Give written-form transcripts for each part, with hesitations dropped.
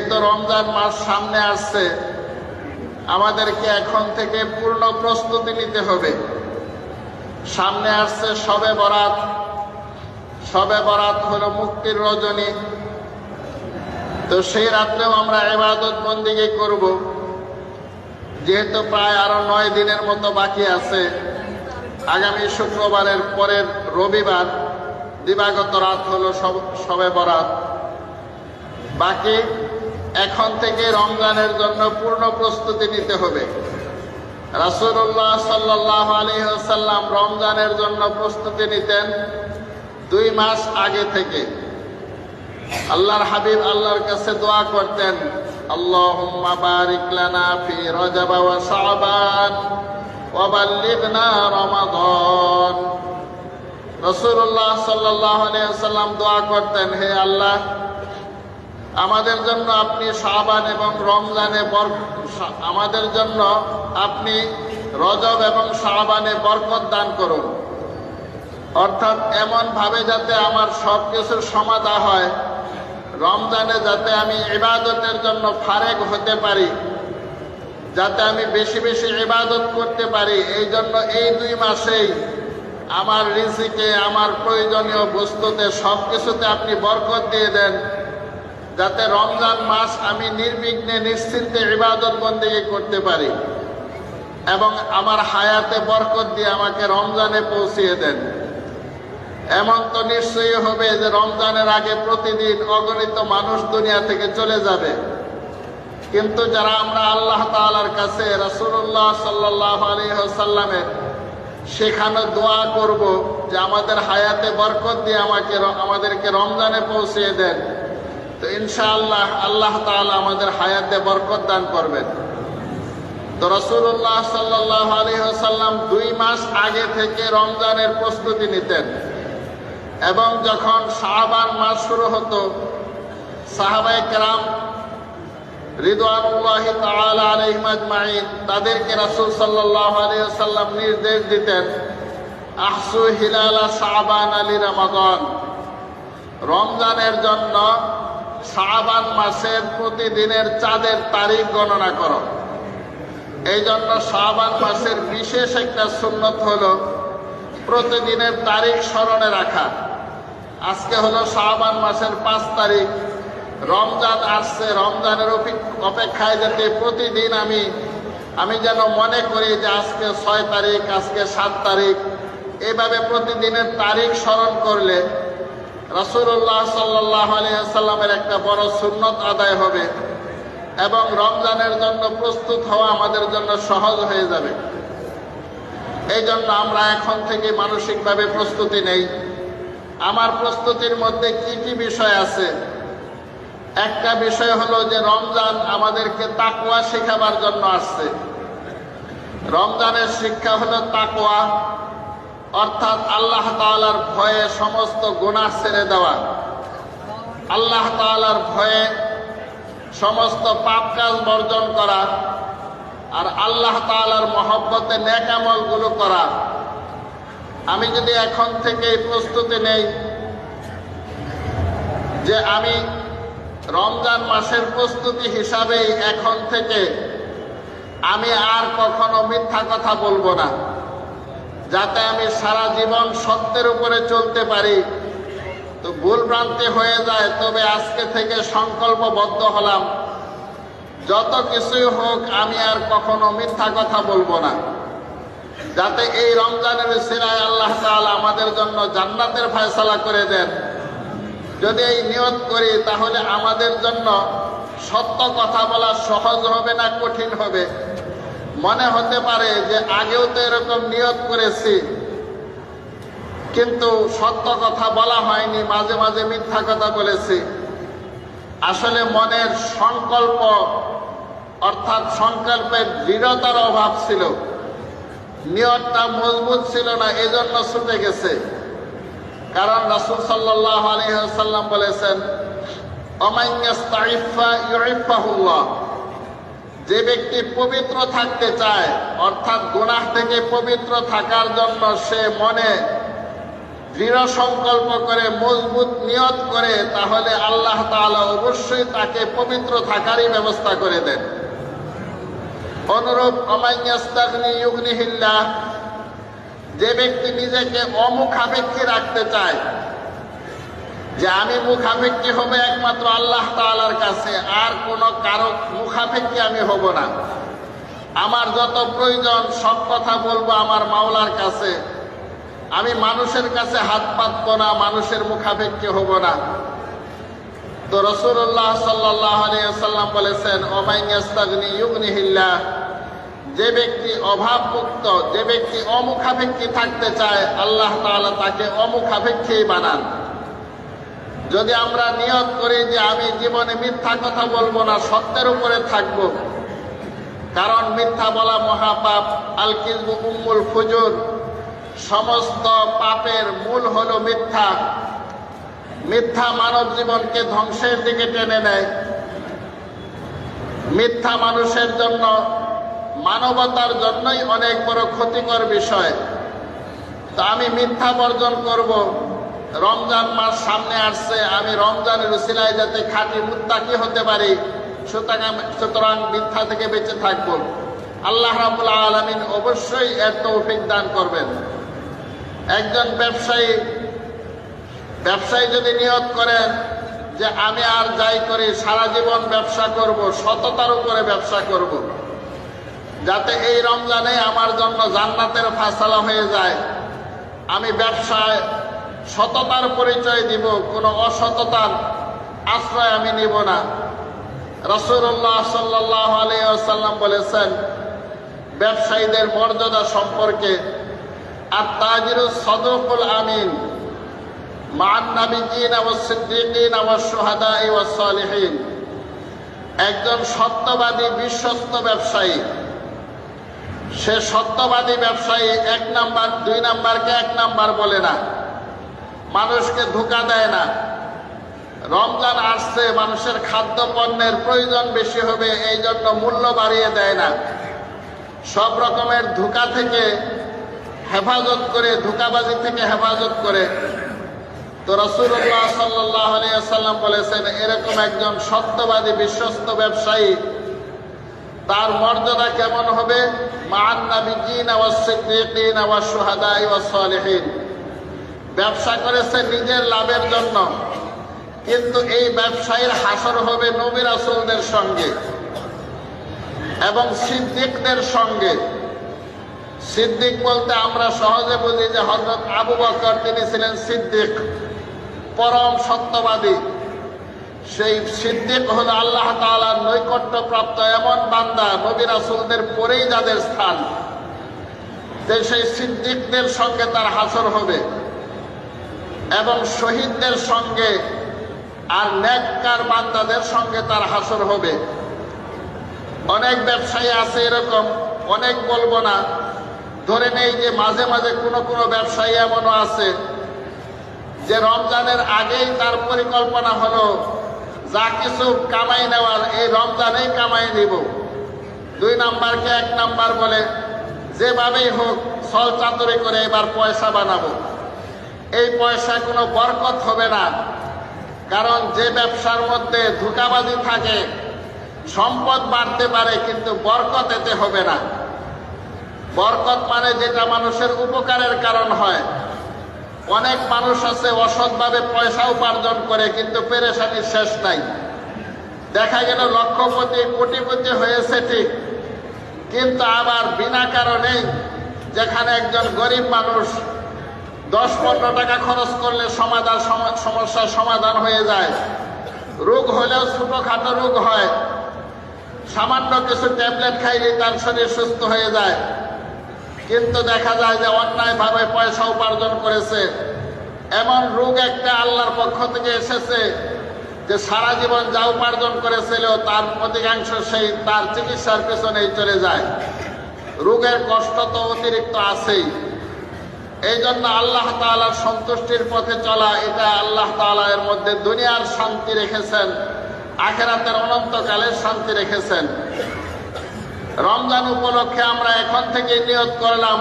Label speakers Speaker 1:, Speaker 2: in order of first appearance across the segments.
Speaker 1: তো রমজান মাস সামনে আসছে, আমাদেরকে এখন থেকে পূর্ণ প্রস্তুতি নিতে হবে। সামনে আসছে শবে বরাত। শবে বরাত হলো মুক্তির রজনী। তো সেই রাত্রেও আমরা ইবাদত বন্দেগী করব। যেহেতু প্রায় আরো 9 দিনের মতো বাকি আছে, আগামী শুক্রবারের পরের রবিবার দিবাগত রাত হলো শবে বরাত। বাকি এখন থেকে রমজানের জন্য পূর্ণ প্রস্তুতি নিতে হবে। রাসূলুল্লাহ সাল্লাল্লাহু আলাইহি ওয়াসাল্লাম রমজানের জন্য প্রস্তুতি নিতেন 2 মাস আগে থেকে। আল্লাহর হাবিব আল্লাহর কাছে দোয়া করতেন, আল্লাহুম্মা বারিক লানা ফি রজব ওয়া শাবান ওয়া বাল্লিগনা রমাদান। রাসূলুল্লাহ সাল্লাল্লাহু আলাইহি ওয়াসাল্লাম দোয়া করতেন, হে আল্লাহ, আমাদের জন্য আপনি শাবান এবং রমজানে আমাদের জন্য আপনি রজব এবং শাবানে বরকত দান করুন। অর্থাৎ এমন ভাবে যাতে আমার সব কিছুর সমাধা হয়, রমজানে যাতে আমি ইবাদতের জন্য ফারেক হতে পারি, যাতে আমি বেশি বেশি ইবাদত করতে পারি। এই জন্য এই 2 মাসেই আমার রিজিকে, আমার প্রয়োজনীয় বস্তুতে সব কিছুতে আপনি বরকত দিয়ে দেন, যাতে রমজান মাস আমি নির্বিঘ্নে নিশ্চিন্তে ইবাদত বন্দেগী করতে পারি এবং আমার হায়াতে বরকত দিয়ে আমাকে রমজানে পৌঁছিয়ে দেন। এমন তো নিশ্চয়ই হবে যে রমজানের আগে প্রতিদিন অগণিত মানুষ দুনিয়া থেকে চলে যাবে, কিন্তু যারা আমরা আল্লাহ তাআলার কাছে রাসূলুল্লাহ সাল্লাল্লাহু আলাইহি ওয়াসাল্লামের শেখানো দোয়া করব যে আমাদের হায়াতে বরকত দিয়ে আমাদেরকে রমজানে পৌঁছিয়ে দেন, তো ইনশাআল্লাহ আল্লাহ তাআলা আমাদের হায়াতে বরকত দান করবেন। তো রাসূলুল্লাহ সাল্লাল্লাহু আলাইহি ওয়াসাল্লাম 2 মাস আগে থেকে রমজানের প্রস্তুতি নিতেন এবং যখন শাবান মাস শুরু হতো, সাহাবায়ে কেরাম রিদওয়ানুল্লাহি তাআলা আলাইহিম আজমাইন তাদেরকে রাসূল সাল্লাল্লাহু আলাইহি ওয়াসাল্লাম নির্দেশ দিতেন, আহসু হিলালা শাবান আলি রমাদান। রমজানের জন্য শাবান মাসের প্রতিদিনের চাঁদের তারিখ গণনা করো। এই জন্য শাবান মাসের বিশেষ একটা সুন্নত হলো প্রতিদিনের তারিখ স্মরণে রাখা। আজকে হলো শাবান মাসের 5 তারিখ, রমজান আসছে। রমজানের অপেক্ষায় যেতে প্রতিদিন আমি যেন মনে করি যে আজকে 6 তারিখ, আজকে 7 তারিখ। এইভাবে প্রতিদিনের তারিখ স্মরণ করলে রাসূলুল্লাহ সাল্লাল্লাহু আলাইহি ওয়াসাল্লামের একটা বড় সুন্নত আদায় হবে এবং রমজানের জন্য প্রস্তুত হওয়া আমাদের জন্য সহজ হয়ে যাবে। এই জন্য আমরা এখন থেকে মানসিকভাবে প্রস্তুতি নেই। আমার প্রস্তুতির মধ্যে কি কি বিষয় আছে? একটা বিষয় হলো যে রমজান আমাদেরকে তাকওয়া শেখাবার জন্য আসছে। রমজানের শিক্ষা হলো তাকওয়া, অর্থাৎ আল্লাহ তাআলার ভয়ে সমস্ত গুনাহ ছেড়ে দেওয়া, আল্লাহ তাআলার ভয়ে সমস্ত পাপ কাজ বর্জন করা, আর আল্লাহ তাআলার মহব্বতে নেক আমলগুলো করা। আমি যদি এখন থেকে প্রস্তুতি নেই যে আমি রমজান মাসের প্রস্তুতি হিসাবেই এখন থেকে আমি আর কখনো মিথ্যা কথা বলবো না, যাতে আমি সারা জীবন সত্যের উপরে চলতে পারি। তো ভুল ভ্রান্তি হয়ে যায়, তবে আজকে থেকে সংকল্পবদ্ধ হলাম যত কিছুই হোক আমি আর কখনো মিথ্যা কথা বলবো না, যাতে এই রমজানের উসিলায় আল্লাহ তাআলা আমাদের জন্য জান্নাতের ফয়সালা করে দেন। যদি এই নিয়ত করি তাহলে আমাদের জন্য সত্য কথা বলা সহজ হবে না কঠিন হবে? মনে হতে পারে যে আগেও তো এরকম নিয়ত করেছি, কিন্তু সত্য কথা বলা হয়নি, মাঝে মাঝে মিথ্যা কথা বলেছি। আসলে মনের সংকল্প অর্থাৎ সংকল্পের দৃঢ়তার অভাব ছিল, নিয়তটা মজবুত ছিল না, এজন্য ছুটে গেছে। কারণ রাসূল সাল্লাল্লাহু আলাইহি ওয়াসাল্লাম বলেছেন, ওমান ইস্তাইফা ইউইফাহুল্লাহ। যে ব্যক্তি পবিত্র থাকতে চায়, অর্থাৎ গুনাহ থেকে পবিত্র থাকার জন্য সে মনে দৃঢ় সংকল্প করে মজবুত নিয়ত করে, তাহলে আল্লাহ তাআলা অবশ্যই তাকে পবিত্র থাকারই ব্যবস্থা করে দেন। অনুরূপ ওমান ইস্তাগনি ইউগনিহিল্লাহ, যে ব্যক্তি নিজেকে অমুখাপেক্ষী রাখতে চায়, যে আমি মুখাপেক্ষী হব একমাত্র আল্লাহ তাআলার কাছে, আর কোনো কারো মুখাপেক্ষী আমি হব না, আমার যত প্রয়োজন সব কথা বলবো আমার মাওলার কাছে, আমি মানুষের কাছে হাত পাতবো না, মানুষের মুখাপেক্ষী হব না। তো রাসূলুল্লাহ সাল্লাল্লাহু আলাইহি ওয়াসাল্লাম বলেছেন, ওমান ইস্তাগনি ইউগনিহিল্লাহ, যে ব্যক্তি অভাবমুক্ত, যে ব্যক্তি অমুখাপেক্ষী থাকতে চায়, আল্লাহ তাআলা তাকে অমুখাপেক্ষী বানান। যদি আমরা নিয়ত করি যে আমি জীবনে মিথ্যা কথা বলবো না, সত্যের উপরে থাকব, কারণ মিথ্যা বলা মহাপাপ, আল কিযবু উম্মুল ফুজুর, সমস্ত পাপের মূল হলো মিথ্যা। মিথ্যা মানব জীবনকে ধ্বংসের দিকে টেনে নেয়। মিথ্যা মানুষের জন্য, মানবতার জন্যই অনেক বড় ক্ষতিকর বিষয়। তো আমি মিথ্যা বর্জন করব। রমজান মাস সামনে আসছে, আমি রমজানের উসিলায় যাতে খাঁটি মুত্তাকি হতে পারি, সুতরাং মিথ্যা থেকে বেঁচে থাকব। আল্লাহ রাব্বুল আলামিন অবশ্যই এর তৌফিক দান করবেন। একজন ব্যবসায়ী যদি নিয়ত করেন যে আমি আর যাই করি সারা জীবন ব্যবসা করব, সততার উপরে ব্যবসা করব, যাতে এই রমজানে আমার জন্য জান্নাতের ফায়সালা হয়ে যায়, আমি ব্যবসায় সততার পরিচয় দিব, কোনো অসততার আশ্রয় আমি নিব না। রাসূলুল্লাহ সাল্লাল্লাহু আলাইহি ওয়াসাল্লাম বলেছেন ব্যবসায়ীদের মর্যাদা সম্পর্কে, আত-তাজিরুস সাদুকুল আমিন মা'আন নাবিয়্যিনা ওয়াস সিদ্দীকিনা ওয়াস শুহাদাই ওয়াস সালিহিন, একজন সত্যবাদী বিশ্বস্ত ব্যবসায়ী, সে সত্যবাদী ব্যবসায়ী 1 নাম্বার 2 নাম্বারকে 1 নাম্বার বলে না, মানুষকে ধোঁকা দেয় না। রমজান আসছে, মানুষের খাদ্য পণ্যের প্রয়োজন বেশি হবে, এই জন্য মূল্য বাড়িয়ে দেয় না, সব রকমের ধোঁকা থেকে হেফাজত করে, ধোঁকাবাজি থেকে হেফাজত করে। তো রাসূলুল্লাহ সাল্লাল্লাহু আলাইহি ওয়াসাল্লাম বলেছেন এরকম একজন সত্যবাদী বিশ্বস্ত ব্যবসায়ী, তার মর্যাদা কেমন হবে? মা'আন নাবিয়্যিনা ওয়াস সিদ্দীকিনা ওয়াস শুহাদাই ওয়াস সালিহিন, ব্যবসা করেছে নিজের লাভের জন্য, কিন্তু এই ব্যবসায়ীর হাসর হবে নবী রাসূলদের সঙ্গে এবং সিদ্দিকদের সঙ্গে। সিদ্দিক বলতে আমরা সহজে বুঝি যে হযরত আবু বকর, তিনি ছিলেন সিদ্দিক, পরম সত্যবাদী। সেই সিদ্দিক হলো আল্লাহ তাআলার নৈকট্যপ্রাপ্ত এমন বান্দা, নবী রাসূলদের পরেই যাদের স্থান, যে সেই সিদ্দিকদের সঙ্গে তার হাসর হবে এবং শহীদদের সঙ্গে আর নেককার বান্দাদের সঙ্গে তার হাসর হবে। অনেক ব্যবসায়ী আছে এরকম, অনেক বলবো না, ধরে নেই যে মাঝে মাঝে কোনো ব্যবসায়ী এমনও আছে যে রমজানের আগেই তার পরিকল্পনা হলো যা কিছু কামাই নেওয়ার এই রমজানেই কামাই নিব, 2 নাম্বারকে 1 নাম্বার বলে যেভাবেই হোক ছল চাতুরি করে এবার পয়সা বানাবো। এই পয়সা কোনো বরকত হবে না, কারণ যে ব্যবসার মধ্যে ধোঁকাবাজি থাকে সম্পদ বাড়তে পারে কিন্তু বরকত এতে হবে না। বরকত মানে যেটা মানুষের উপকারের কারণ হয়। অনেক মানুষ আছে অসৎভাবে পয়সা উপার্জন করে কিন্তু পেরেশানির শেষ নাই, দেখা গেল লক্ষপতি কোটিপতি হয়েছে ঠিক, কিন্তু আবার বিনা কারণেই, যেখানে একজন গরিব মানুষ 10-15 টাকা খরচ করলে সমস্যার সমাধান হয়ে যায়, রোগ হলেও ছোটখাটো রোগ হয়, সামান্য কিছু ট্যাবলেট খাইলে তার শরীর সুস্থ হয়ে যায়, কিন্তু দেখা যায় যে অন্যায়ভাবে পয়সা উপার্জন করেছে। এমন রোগ একটা আল্লাহর পক্ষ থেকে এসেছে যে সারা জীবন যা উপার্জন করেছিল তার অধিকাংশ সেই তার চিকিৎসার পেছনেই চলে যায়। রোগের কষ্ট তো অতিরিক্ত আছেই। এই জন্য আল্লাহ তাআলার সন্তুষ্টির পথে চলা, এটা আল্লাহ তাআলা এর মধ্যে দুনিয়ার শান্তি রেখেছেন, আখিরাতের অনন্তকালের শান্তি রেখেছেন। রমজান উপলক্ষে আমরা এখন থেকে নিয়ত করলাম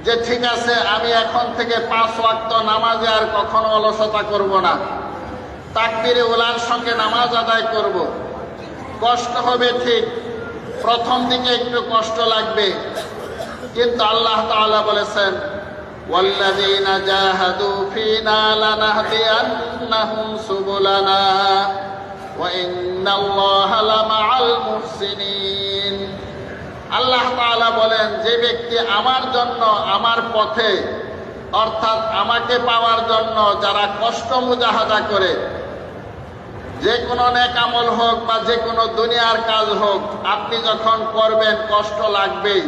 Speaker 1: যে ঠিক আছে আমি এখন থেকে 5 ওয়াক্ত নামাজে আর কখনো অলসতা করব না, তাকবীরে উলার সঙ্গে নামাজ আদায় করব। কষ্ট হবে ঠিক, প্রথম দিকে একটু কষ্ট লাগবে, কিন্তু আল্লাহ তাআলা বলেছেন ওয়াল্লাযীনা জাহাদু ফীনা লানাহদিয়ান্নাহুম সুবুলানা ওয়া ইন্নাল্লাহা লামাআল মুহসিনিন। আল্লাহ তাআলা বলেন যে ব্যক্তি আমার জন্য, আমার পথে, অর্থাৎ আমাকে পাওয়ার জন্য যারা কষ্ট মুজাহাদা করে, যে কোনো নেক আমল হোক বা যে কোনো দুনিয়ার কাজ হোক, আপনি যখন করবেন কষ্ট লাগবেই।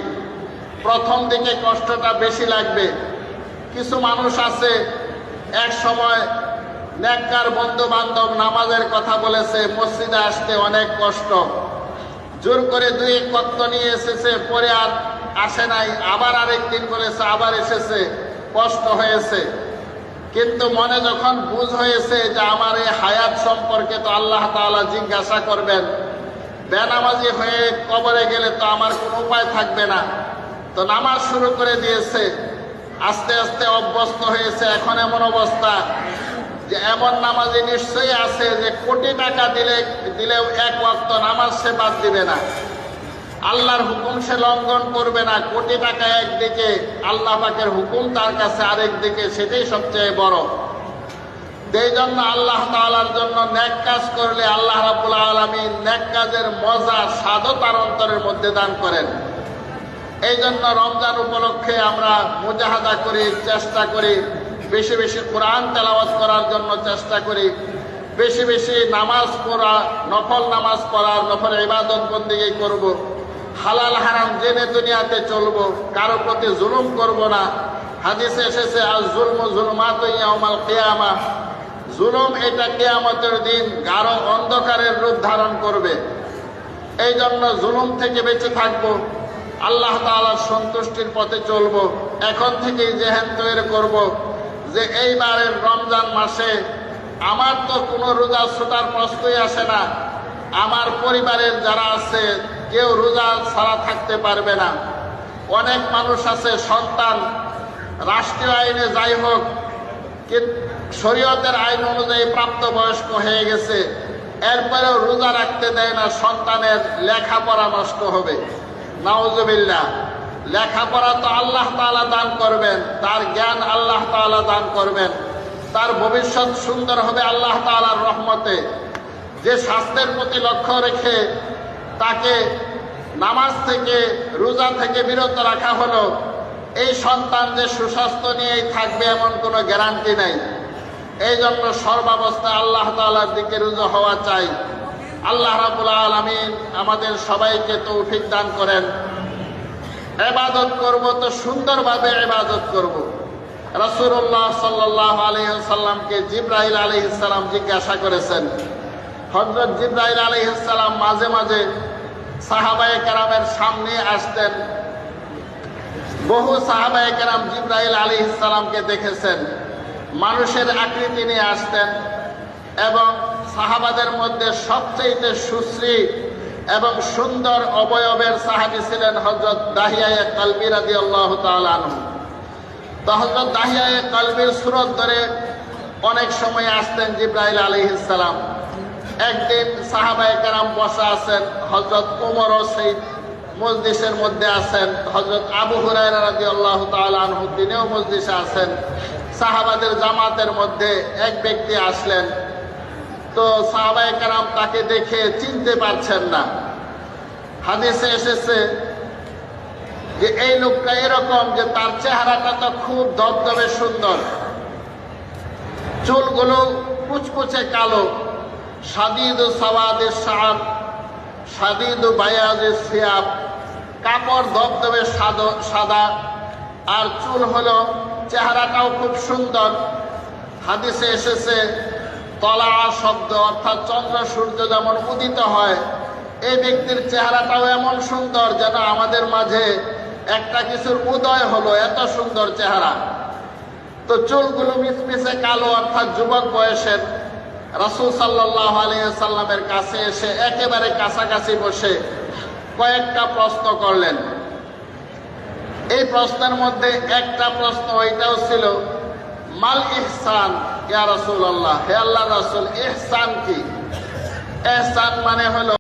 Speaker 1: প্রথম দিকে কষ্টটা বেশি লাগবে। কিছু মানুষ আছে এক সময় নেককার বন্ধু বান্ধব নামাজের কথা বলেছে, মসজিদে আসতে অনেক কষ্ট, জোর করে 2 ওয়াক্ত নিয়ে এসেছে, পরে আর আসে নাই, আবার আরেকদিন বলেছে, আবার এসেছে, কষ্ট হয়েছে। কিন্তু মনে যখন বুঝ হয়েছে যে আমার এই হায়াত সম্পর্কে তো আল্লাহ তাআলা জিজ্ঞাসা করবেন, বেনামাজি হয়ে কবরে গেলে তো আমার কোনো উপায় থাকবে না, তো নামাজ শুরু করে দিয়েছে। আস্তে আস্তে অভ্যস্ত হয়েছে। এখন এমন অবস্থা যে এমন নামাজি নিশ্চয়ই আছে যে কোটি টাকা দিলেও 1 ওয়াক্ত নামাজ সে বাদ দিবে না, আল্লাহর হুকুম সে লঙ্ঘন করবে না। কোটি টাকা একদিকে, আল্লাহ পাকের হুকুম তার কাছে আরেক দিকে, সেটাই সবচেয়ে বড়। এই জন্য আল্লাহ তাআলার জন্য নেক কাজ করলে আল্লাহ রাব্বুল আলামিন নেক কাজের মজা, স্বাদও তার অন্তরের মধ্যে দান করেন। এই জন্য রমজান উপলক্ষে আমরা মুজাহাদা করি, চেষ্টা করি, বেশি বেশি কোরআন তেলাওয়াত করার জন্য চেষ্টা করি, বেশি বেশি নামাজ পড়া, নফল নামাজ পড়ার, নফল ইবাদত বন্দেগী করব, হালাল হারাম জেনে দুনিয়াতে চলব, কারো প্রতি জুলুম করব না। হাদিসে এসেছে আজ জুলমু জুলমাতুন ইয়াউমাল কিয়ামাহ, জুলুম এটা কিয়ামতের দিন গাঢ় অন্ধকারের রূপ ধারণ করবে। এই জন্য জুলুম থেকে বেঁচে থাকব, আল্লাহ তাআলার সন্তুষ্টির পথে চলব। এখন থেকেই জেহেন তৈরি করব যে এইবারের রমজান মাসে আমার তো কোনো রোজা ছুটার প্রশ্নই আসে না, আমার পরিবারের যারা আছে কেউ রোজা ছাড়া থাকতে পারবে না। অনেক মানুষ আছে সন্তান রাষ্ট্রীয় আইনে যাই হোক, কিন্তু শরীয়তের আইন অনুযায়ী প্রাপ্তবয়স্ক হয়ে গেছে, এরপরেও রোজা রাখতে দেয় না, সন্তানের লেখাপড়া নষ্ট হবে। নাউজুবিল্লাহ। লেখাপড়া তো আল্লাহ তাআলা দান করবেন, তার জ্ঞান আল্লাহ তাআলা দান করবেন, তার ভবিষ্যৎ সুন্দর হবে আল্লাহ তাআলার রহমতে। যে স্বাস্থ্যের প্রতি লক্ষ্য রেখে তাকে নামাজ থেকে, রোজা থেকে বিরত রাখা হলো, এই সন্তান যে সুস্বাস্থ্য নিয়েই থাকবে এমন কোনো গ্যারান্টি নাই। এই জন্য সর্বাবস্থায় আল্লাহ তাআলার দিকে রুজু হওয়া চাই। আল্লাহ রাব্বুল আলামিন আমাদের সবাইকে তৌফিক দান করেন। ইবাদত করব তো সুন্দরভাবে ইবাদত করব। রাসূলুল্লাহ সাল্লাল্লাহু আলাইহি ওয়াসাল্লামকে জিবরাইল আলাইহিস সালাম জিজ্ঞাসা করেছেন। হযরত জিবরাইল আলাইহিস সালাম মাঝে মাঝে সাহাবায়ে কেরামের সামনে আসতেন। বহু সাহাবায়ে কেরাম জিবরাইল আলাইহিস সালামকে দেখেছেন, মানুষের আকৃতি নিয়ে আসতেন, এবং সাহাবাদের মধ্যে সবচেয়ে সুশ্রী এবং সুন্দর অবয়বের সাহাবী ছিলেন হযরত দাহিয়ায়ে কলবী রাদিয়াল্লাহু তাআলা আনহু। তো হযরত দাহিয়ায়ে কলবীর সুরত ধরে অনেক সময় আসতেন জিবরাইল আলাইহিস সালাম। একদিন সাহাবায়ে কেরাম বসা আছেন, হযরত ওমরও সেই মজলিসের মধ্যে আছেন, হযরত আবু হুরায়রা রাদিয়াল্লাহু তাআলা আনহু তিনিও মজলিসে আছেন। সাহাবাদের জামাতের মধ্যে এক ব্যক্তি আসলেন, তো সাহাবায়ে কেরাম তাকে দেখে চিনতে পারছেন না। হাদিসে এসেছে যে এই লোকটা এরকম যে তার চেহারাটা তো খুব দবদবে সুন্দর, চুলগুলো কুচকুচে কালো, শাদীদু সাওয়াদিস শাআর শাদীদু বায়াজিস সিয়াব, কাপড় দবদবে সাদা, আর চুল হলো, চেহারাটাও খুব সুন্দর। হাদিসে এসেছে তলা শব্দ অর্থাৎ চন্দ্র সূর্য যেমন উদিত হয়, এই ব্যক্তির চেহারাটাও এমন সুন্দর যেন আমাদের মাঝে একটা কিছুর উদয় হলো, এত সুন্দর চেহারা। তো চুলগুলো মিসমিসে কালো অর্থাৎ যুবক বয়সের। রাসূল সাল্লাল্লাহু আলাইহি ওয়াসাল্লামের কাছে এসে একেবারে কাছাকাছি বসে কয়েকটা প্রশ্ন করলেন। এই প্রশ্নের মধ্যে একটা প্রশ্ন ওইটাও ছিল মাল ইহসান ইয়া রাসূলুল্লাহ, হে আল্লাহর রাসূল, ইহসান কি? ইহসান মানে হলো